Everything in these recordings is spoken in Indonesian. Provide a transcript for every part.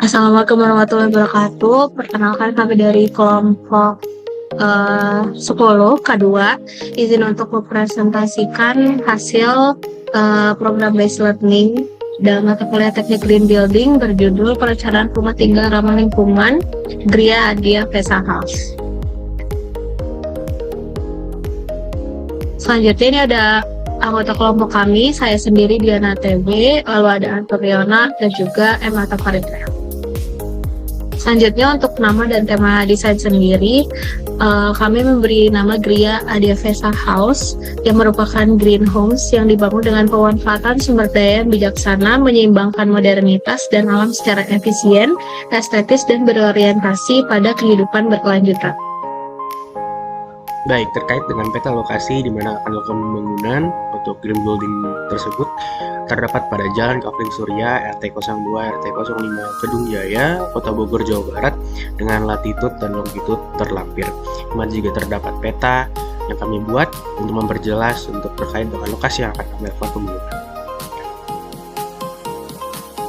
Assalamualaikum warahmatullahi wabarakatuh. Perkenalkan kami dari kelompok 10 K2. Izin untuk mempresentasikan hasil program based learning dalam mata kuliah teknik green building berjudul perencanaan rumah tinggal ramah lingkungan Gria Adia Vesa House. Selanjutnya ini ada anggota kelompok kami, saya sendiri Diana TB, lalu ada Antoniona dan juga Emma Tafaritra. Selanjutnya untuk nama dan tema desain sendiri, kami memberi nama Gria Adia Vesa House yang merupakan green homes yang dibangun dengan pemanfaatan sumber daya yang bijaksana, menyeimbangkan modernitas dan alam secara efisien, estetis, dan berorientasi pada kehidupan berkelanjutan. Baik, terkait dengan peta lokasi di mana akan dilakukan pembangunan untuk green building tersebut terdapat pada Jalan Kavling Surya, RT 02, RT 05, Kedung Jaya, Kota Bogor, Jawa Barat dengan latitude dan longitude terlampir. Kemudian juga terdapat peta yang kami buat untuk memperjelas untuk terkait dengan lokasi yang akan kami lakukan pembangunan.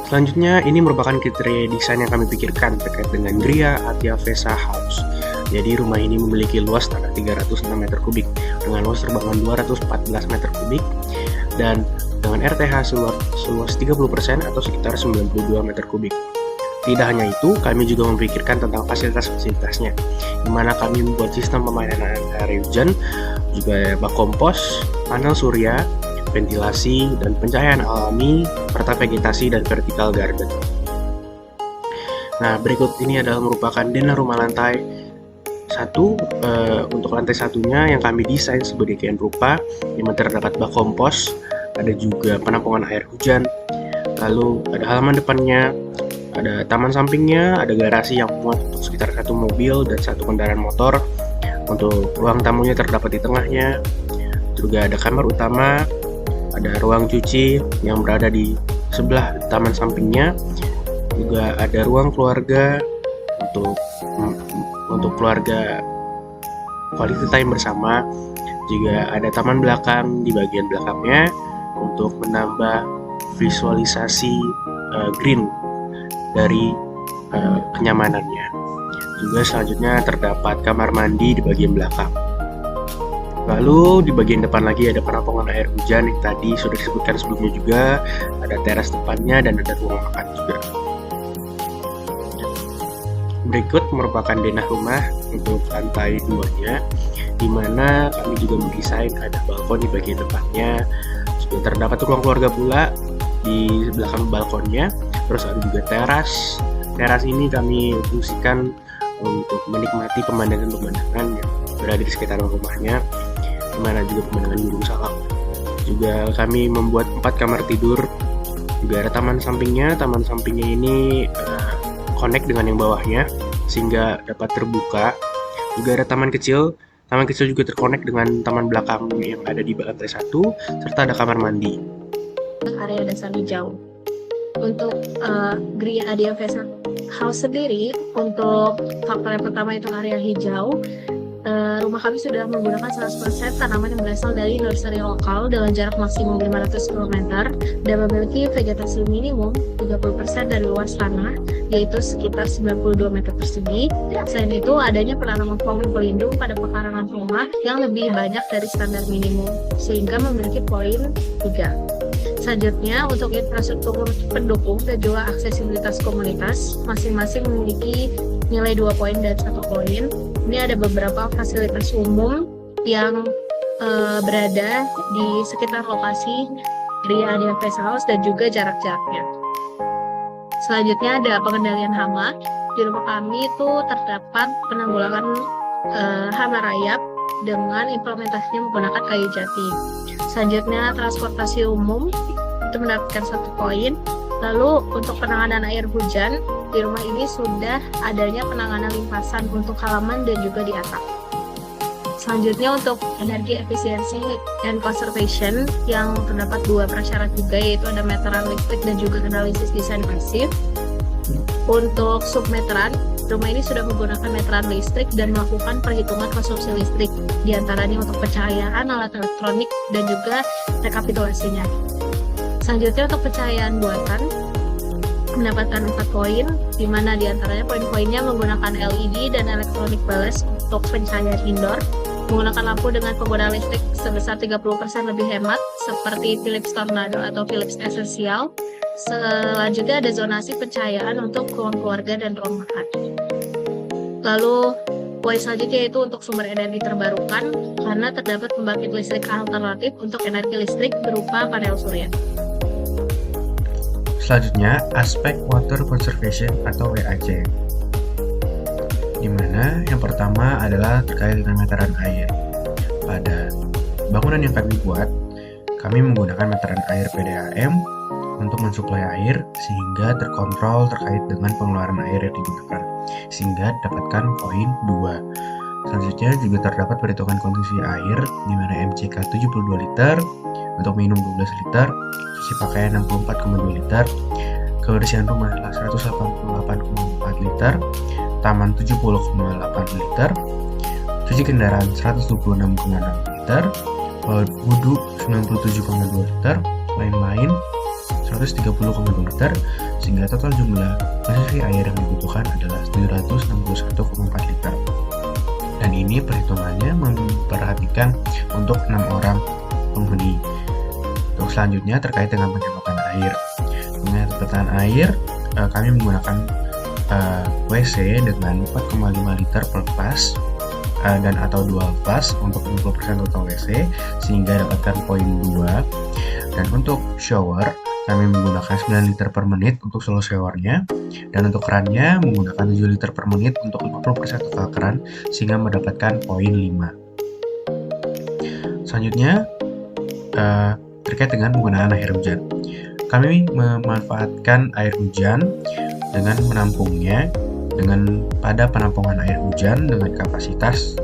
Selanjutnya, ini merupakan kriteria desain yang kami pikirkan terkait dengan Gria Adia Vesa House. Jadi rumah ini memiliki luas tanah 306 meter kubik dengan luas terbangun 214 meter kubik dan dengan RTH seluas 30% atau sekitar 92 meter kubik. Tidak hanya itu, kami juga memikirkan tentang fasilitas-fasilitasnya, di mana kami membuat sistem pemainan air hujan, juga bak kompos, panel surya, ventilasi, dan pencahayaan alami, serta vegetasi dan vertical garden. Nah, berikut ini adalah merupakan denah rumah lantai satu. Untuk lantai satunya yang kami desain sedemikian rupa, yang terdapat bak kompos, ada juga penampungan air hujan, lalu ada halaman depannya, ada taman sampingnya, ada garasi yang muat untuk sekitar 1 mobil dan 1 kendaraan motor. Untuk ruang tamunya terdapat di tengahnya, juga ada kamar utama, ada ruang cuci yang berada di sebelah taman sampingnya, juga ada ruang keluarga untuk keluarga quality time bersama. Juga ada taman belakang di bagian belakangnya untuk menambah visualisasi green dari kenyamanannya. Juga selanjutnya terdapat kamar mandi di bagian belakang. Lalu di bagian depan lagi ada penampungan air hujan yang tadi sudah disebutkan sebelumnya juga, ada teras depannya dan ada ruang makan juga. Berikut merupakan denah rumah untuk lantai 2-nya, di mana kami juga mendesain ada balkon di bagian depannya. Juga terdapat ruang keluarga pula di belakang balkonnya. Terus ada juga teras. Teras ini kami fungsikan untuk menikmati pemandangan-pemandangan yang berada di sekitar rumahnya, di mana juga pemandangan gunung salak. Juga kami membuat 4 kamar tidur. Juga ada taman sampingnya. Taman sampingnya ini connect dengan yang bawahnya sehingga dapat terbuka. Juga ada taman kecil juga terkonek dengan taman belakang yang ada di lantai 1, serta ada kamar mandi. Area dasar hijau. Untuk Gria Adia Vesa House sendiri, untuk faktor yang pertama itu area hijau. Rumah kami sudah menggunakan 100% tanaman yang berasal dari nursery lokal dengan jarak maksimum 500 km dan memiliki vegetasi minimum 30% dari luas tanah, yaitu sekitar 92 meter persegi. Selain itu, adanya penanaman pohon pelindung pada pekarangan rumah yang lebih banyak dari standar minimum, sehingga memiliki poin 3. Selanjutnya, untuk infrastruktur pendukung dan juga aksesibilitas komunitas, masing-masing memiliki nilai 2 poin dan 1 poin. Ini ada beberapa fasilitas umum yang berada di sekitar lokasi Gria Adia Vesa House dan juga jarak-jaraknya. Selanjutnya ada pengendalian hama. Di rumah kami itu terdapat penanggulangan hama rayap dengan implementasinya menggunakan kayu jati. Selanjutnya transportasi umum itu mendapatkan 1 poin. Lalu untuk penanganan air hujan, di rumah ini sudah adanya penanganan limpasan untuk halaman dan juga di atap. Selanjutnya untuk energi efisiensi and conservation yang terdapat 2 prasyarat juga, yaitu ada meteran listrik dan juga analisis desain pasif. Untuk submeteran, rumah ini sudah menggunakan meteran listrik dan melakukan perhitungan konsumsi listrik, diantaranya untuk pencahayaan, alat elektronik, dan juga rekapitulasinya. Selanjutnya untuk pencahayaan buatan, mendapatkan 4 poin, di mana diantaranya poin-poinnya menggunakan LED dan electronic ballast untuk pencahayaan indoor, menggunakan lampu dengan penggunaan listrik sebesar 30% lebih hemat, seperti Philips Tornado atau Philips Essential. Selanjutnya ada zonasi pencahayaan untuk ruang keluarga dan ruang makan. Lalu poin selanjutnya yaitu untuk sumber energi terbarukan, karena terdapat pembangkit listrik alternatif untuk energi listrik berupa panel surya. Selanjutnya, aspek water conservation atau WAC, di mana yang pertama adalah terkait dengan meteran air. Pada bangunan yang kami buat, kami menggunakan meteran air PDAM untuk mensuplai air sehingga terkontrol terkait dengan pengeluaran air yang digunakan, sehingga dapatkan poin 2. Selanjutnya juga terdapat perhitungan konsumsi air, di mana MCK 72 liter, untuk minum 12 liter, cuci pakaian 64,2 liter, kebersihan rumah 188,4 liter, taman 70,8 liter, cuci kendaraan 126,6 liter, wudhu 97,2 liter, lain-lain 130,2 liter, sehingga total jumlah konsumsi air yang dibutuhkan adalah 761,4 liter. Dan ini perhitungannya memperhatikan untuk 6 orang penghuni. Untuk selanjutnya terkait dengan penyemprotan air. Penyemprotan air, kami menggunakan WC dengan 4,5 liter per flash dan atau dual flash untuk 60% total WC, sehingga dapatkan poin 2. Dan untuk shower, kami menggunakan 9 liter per menit untuk solo showernya, dan untuk kerannya menggunakan 7 liter per menit untuk 50% total keran, sehingga mendapatkan poin 5. Selanjutnya terkait dengan penggunaan air hujan. Kami memanfaatkan air hujan dengan menampungnya pada penampungan air hujan dengan kapasitas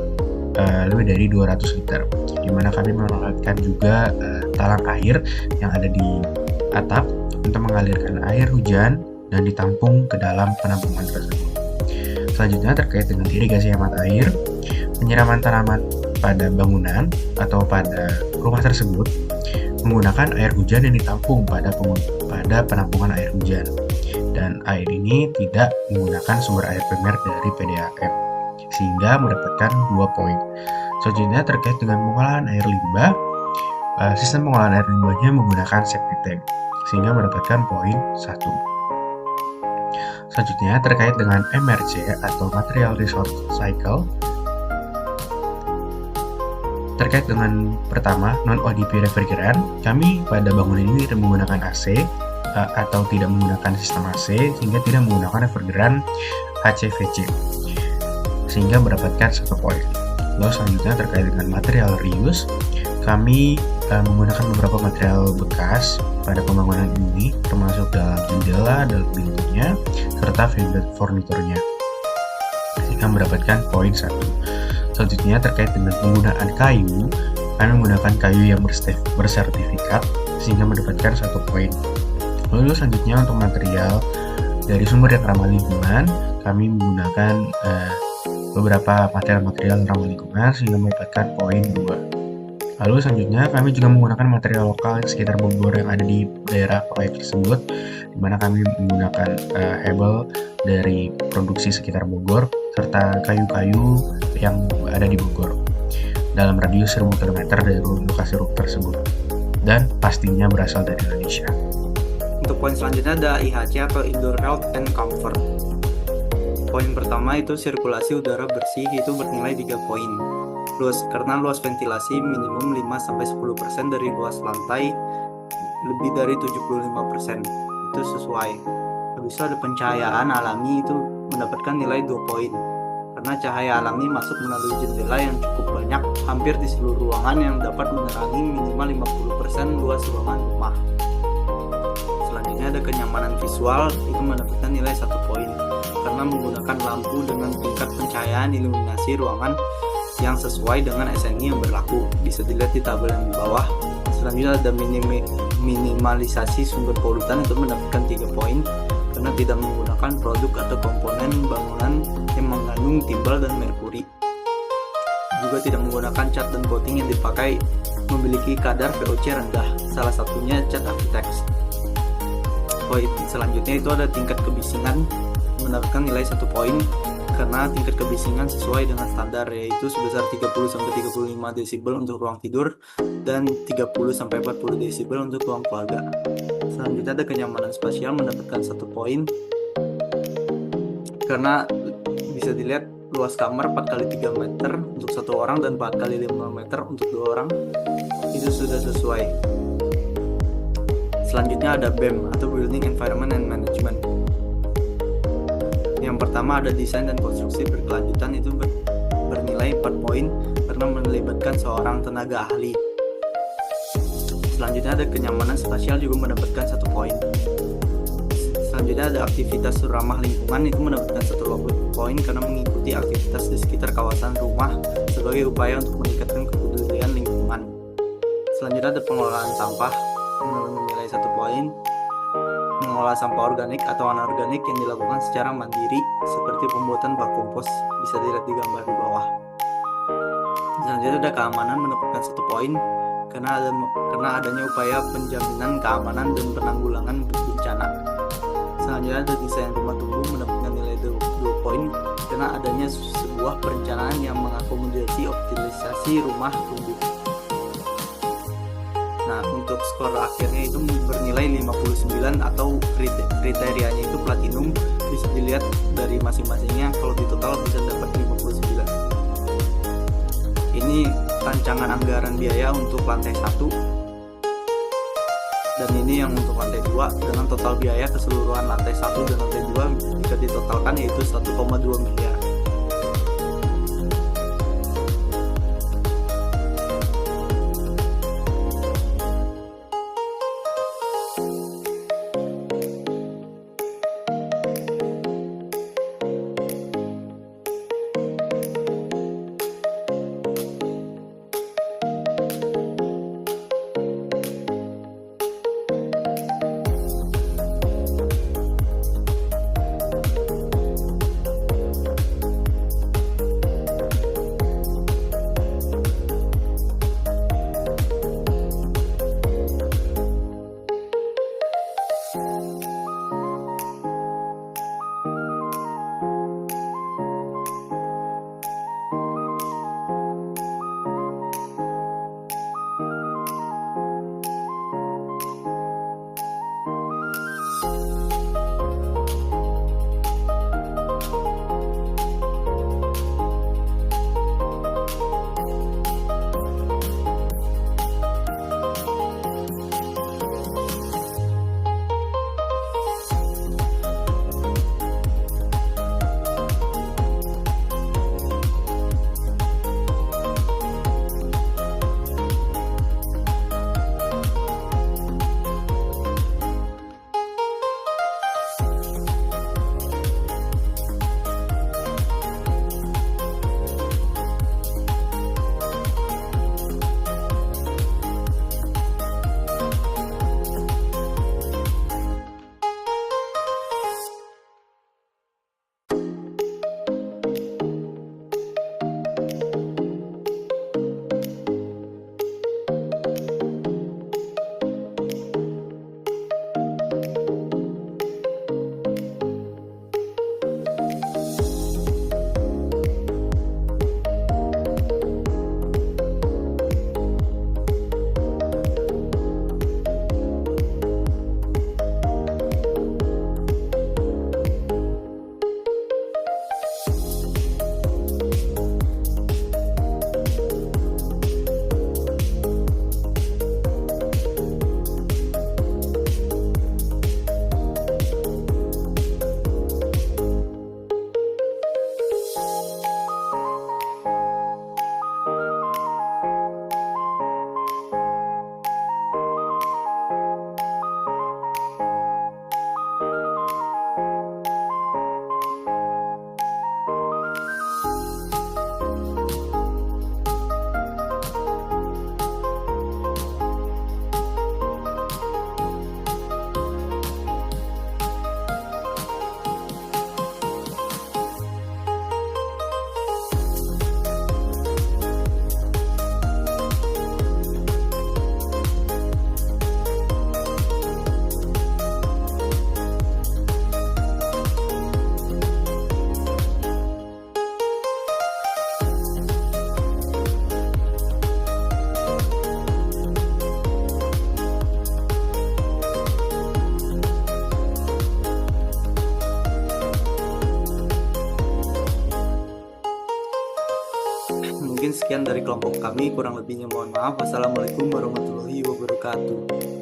lebih dari 200 liter, di mana kami memanfaatkan juga talang air yang ada di atap untuk mengalirkan air hujan dan ditampung ke dalam penampungan tersebut. Selanjutnya terkait dengan irigasi hemat air, penyiraman tanaman pada bangunan atau pada rumah tersebut menggunakan air hujan yang ditampung pada penampungan air hujan, dan air ini tidak menggunakan sumber air primer dari PDAM, sehingga mendapatkan 2 poin. Selanjutnya terkait dengan pengolahan air limbah, sistem pengolahan air limbahnya menggunakan septic tank, sehingga mendapatkan poin 1. Selanjutnya terkait dengan MRC atau Material Resource Cycle. Terkait dengan pertama, non-ODP refrigeran, kami pada bangunan ini tidak menggunakan AC atau tidak menggunakan sistem AC, sehingga tidak menggunakan refrigeran HCVC, sehingga mendapatkan 1 poin. Lalu selanjutnya terkait dengan material reuse, kami menggunakan beberapa material bekas pada pembangunan ini, termasuk dalam jendela, dalam pintunya, serta furniturnya, sehingga mendapatkan poin 1. Selanjutnya terkait dengan penggunaan kayu, kami menggunakan kayu yang bersertifikat, sehingga mendapatkan 1 poin. Lalu selanjutnya untuk material dari sumber yang ramah lingkungan, kami menggunakan beberapa material ramah lingkungan, sehingga mendapatkan poin 2. Lalu selanjutnya kami juga menggunakan material lokal sekitar Bogor yang ada di daerah proyek tersebut, di mana kami menggunakan hebel dari produksi sekitar Bogor serta kayu-kayu yang ada di Bogor dalam radius 1000 km dari lokasi tersebut, dan pastinya berasal dari Indonesia. Untuk poin selanjutnya ada IHC atau Indoor Health and Comfort. Poin pertama itu sirkulasi udara bersih, itu bernilai 3 poin. Karena luas ventilasi minimum 5-10% dari luas lantai, lebih dari 75%, itu sesuai. Habis itu ada pencahayaan alami, itu mendapatkan nilai 2 poin. Karena cahaya alami masuk melalui jendela yang cukup banyak, hampir di seluruh ruangan, yang dapat menerangi minimal 50% luas ruangan rumah. Selanjutnya ada kenyamanan visual, itu mendapatkan nilai 1 poin. Karena menggunakan lampu dengan tingkat pencahayaan iluminasi ruangan yang sesuai dengan SNI yang berlaku, bisa dilihat di tabel yang di bawah. Selanjutnya ada minimalisasi sumber polutan, itu mendapatkan 3 poin karena tidak menggunakan produk atau komponen bangunan yang mengandung timbal dan merkuri. Juga tidak menggunakan cat dan coating yang dipakai memiliki kadar VOC rendah, salah satunya cat Avitex. Poin selanjutnya itu ada tingkat kebisingan, mendapatkan nilai 1 poin karena tingkat kebisingan sesuai dengan standar, yaitu sebesar 30-35 desibel untuk ruang tidur dan 30-40 desibel untuk ruang keluarga. Selanjutnya ada kenyamanan spasial, mendapatkan 1 poin karena bisa dilihat luas kamar 4x3 meter untuk 1 orang dan 4x5 meter untuk 2 orang, itu sudah sesuai. Selanjutnya ada BEM atau Building Environment and Management. Yang pertama ada desain dan konstruksi berkelanjutan, itu bernilai 4 poin karena melibatkan seorang tenaga ahli. Selanjutnya ada kenyamanan spasial, juga mendapatkan 1 poin. Selanjutnya ada aktivitas ramah lingkungan, itu mendapatkan 1 poin karena mengikuti aktivitas di sekitar kawasan rumah sebagai upaya untuk meningkatkan kepedulian lingkungan. Selanjutnya ada pengelolaan sampah, menilai 1 poin. Mengolah sampah organik atau anorganik yang dilakukan secara mandiri seperti pembuatan bak kompos, bisa dilihat di gambar di bawah. Selanjutnya ada keamanan, mendapatkan 1 poin karena adanya upaya penjaminan keamanan dan penanggulangan bencana. Selanjutnya ada desain rumah tumbuh, mendapatkan nilai 2 poin karena adanya sebuah perencanaan yang mengakomodasi optimalisasi rumah tumbuh. Nah, untuk skor akhirnya itu bernilai 59 atau kriterianya itu platinum, bisa dilihat dari masing-masingnya, kalau di total bisa dapat 59. Ini rancangan anggaran biaya untuk lantai 1 dan ini yang untuk lantai 2 dengan total biaya keseluruhan lantai 1 dan lantai 2 jika ditotalkan yaitu 1,2 miliar. sekian dari kelompok kami, kurang lebihnya mohon maaf. Wassalamualaikum warahmatullahi wabarakatuh.